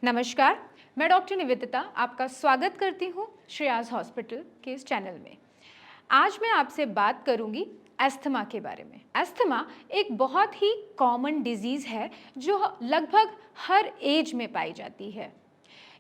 नमस्कार, मैं डॉक्टर निवेदिता आपका स्वागत करती हूँ श्रेयास हॉस्पिटल के इस चैनल में। आज मैं आपसे बात करूँगी अस्थमा के बारे में। अस्थमा एक बहुत ही कॉमन डिजीज़ है जो लगभग हर एज में पाई जाती है।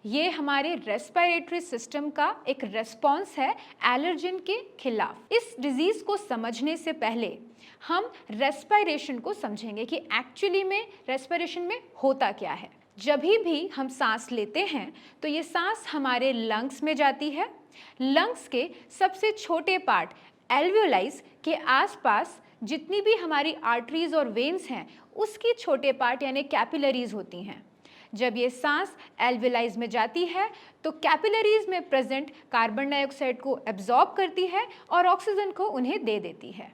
ये हमारे रेस्पिरेटरी सिस्टम का एक रेस्पॉन्स है एलर्जन के खिलाफ। इस डिजीज़ को समझने से पहले हम रेस्पिरेशन को समझेंगे कि एक्चुअली में रेस्पिरेशन में होता क्या है। जब भी हम सांस लेते हैं तो ये सांस हमारे लंग्स में जाती है। लंग्स के सबसे छोटे पार्ट एल्वियोलाइज के आसपास जितनी भी हमारी आर्टरीज और वेन्स हैं उसकी छोटे पार्ट यानी कैपिलरीज होती हैं। जब ये सांस एल्वियोलाइज में जाती है तो कैपिलरीज में प्रेजेंट कार्बन डाइऑक्साइड को एब्जॉर्ब करती है और ऑक्सीजन को उन्हें दे देती है।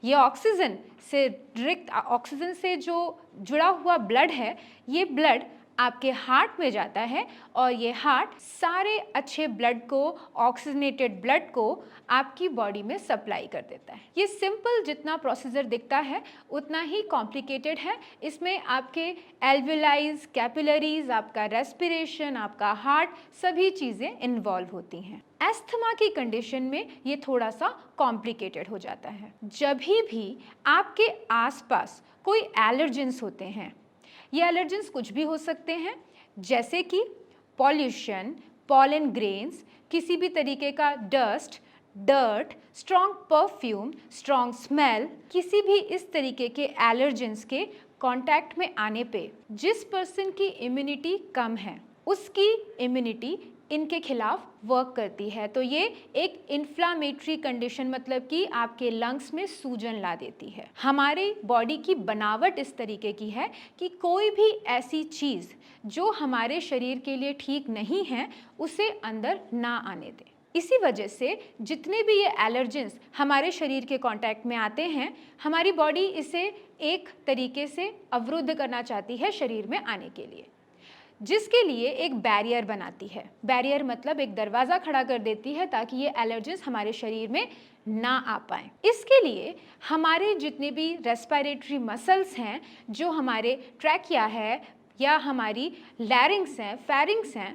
ये ऑक्सीजन से डायरेक्ट ऑक्सीजन से जो जुड़ा हुआ ब्लड है, ये ब्लड आपके हार्ट में जाता है और ये हार्ट सारे अच्छे ब्लड को, ऑक्सीजनेटेड ब्लड को आपकी बॉडी में सप्लाई कर देता है। ये सिंपल जितना प्रोसीजर दिखता है उतना ही कॉम्प्लिकेटेड है। इसमें आपके एल्वियोलाइज, कैपिलरीज, आपका रेस्पिरेशन, आपका हार्ट, सभी चीज़ें इन्वॉल्व होती हैं। अस्थमा की कंडीशन में ये थोड़ा सा कॉम्प्लिकेटेड हो जाता है। जब भी आपके आसपास कोई एलर्जेंस होते हैं, ये एलर्जेंस कुछ भी हो सकते हैं, जैसे कि पॉल्यूशन, पॉलन ग्रेन्स, किसी भी तरीके का dust, dirt, strong perfume, strong smell, किसी भी इस तरीके के एलर्जेंस के कांटेक्ट में आने पे जिस पर्सन की इम्यूनिटी कम है उसकी इम्यूनिटी इनके खिलाफ वर्क करती है। तो ये एक इन्फ्लामेटरी कंडीशन, मतलब कि आपके लंग्स में सूजन ला देती है। हमारे बॉडी की बनावट इस तरीके की है कि कोई भी ऐसी चीज़ जो हमारे शरीर के लिए ठीक नहीं है उसे अंदर ना आने दें। इसी वजह से जितने भी ये एलर्जेंस हमारे शरीर के कांटेक्ट में आते हैं, हमारी बॉडी इसे एक तरीके से अवरुद्ध करना चाहती है शरीर में आने के लिए, जिसके लिए एक बैरियर बनाती है। बैरियर मतलब एक दरवाज़ा खड़ा कर देती है ताकि ये एलर्जेंस हमारे शरीर में ना आ पाएँ। इसके लिए हमारे जितने भी रेस्पिरेटरी मसल्स हैं, जो हमारे ट्रैकिया है या हमारी लैरिंग्स हैं, फेरिंग्स हैं,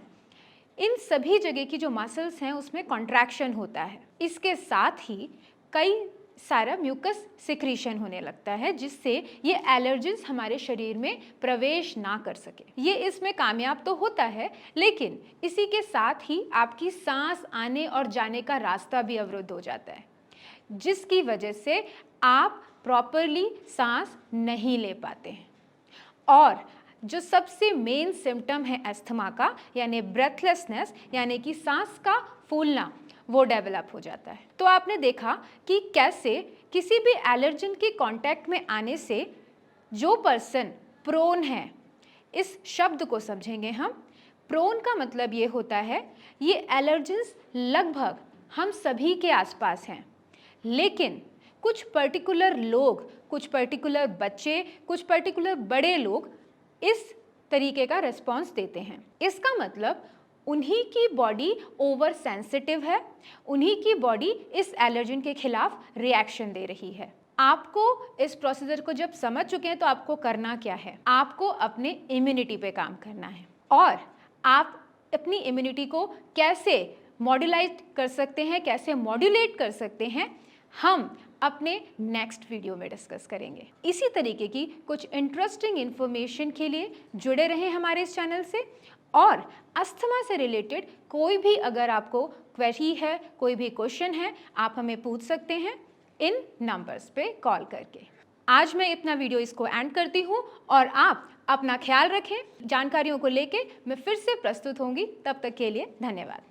इन सभी जगह की जो मसल्स हैं उसमें कॉन्ट्रैक्शन होता है। इसके साथ ही कई सारा म्यूकस सिक्रीशन होने लगता है जिससे ये एलर्जेंस हमारे शरीर में प्रवेश ना कर सके। ये इसमें कामयाब तो होता है, लेकिन इसी के साथ ही आपकी सांस आने और जाने का रास्ता भी अवरुद्ध हो जाता है, जिसकी वजह से आप प्रॉपरली सांस नहीं ले पाते हैं। और जो सबसे मेन सिम्टम है अस्थमा का, यानी ब्रेथलेसनेस, यानी कि सांस का फूलना, वो डेवलप हो जाता है। तो आपने देखा कि कैसे किसी भी एलर्जन के कांटेक्ट में आने से जो पर्सन प्रोन है, इस शब्द को समझेंगे हम। प्रोन का मतलब ये होता है ये एलर्जेंस लगभग हम सभी के आसपास हैं, लेकिन कुछ पर्टिकुलर लोग, कुछ पर्टिकुलर बच्चे, कुछ पर्टिकुलर बड़े लोग इस तरीके का रिस्पॉन्स देते हैं। इसका मतलब उन्हीं की बॉडी ओवर सेंसिटिव है, उन्हीं की बॉडी इस एलर्जन के खिलाफ रिएक्शन दे रही है। आपको इस प्रोसीजर को जब समझ चुके हैं तो आपको करना क्या है? आपको अपने इम्यूनिटी पे काम करना है। और आप अपनी इम्यूनिटी को कैसे मॉड्यूलाइज कर सकते हैं, कैसे मॉड्यूलेट कर सकते हैं, हम अपने नेक्स्ट वीडियो में डिस्कस करेंगे। इसी तरीके की कुछ इंटरेस्टिंग इन्फॉर्मेशन के लिए जुड़े रहें हमारे इस चैनल से। और अस्थमा से रिलेटेड कोई भी अगर आपको क्वेरी है, कोई भी क्वेश्चन है, आप हमें पूछ सकते हैं इन नंबर्स पे कॉल करके। आज मैं अपना वीडियो इसको एंड करती हूँ और आप अपना ख्याल रखें। जानकारियों को लेके मैं फिर से प्रस्तुत होंगी। तब तक के लिए धन्यवाद।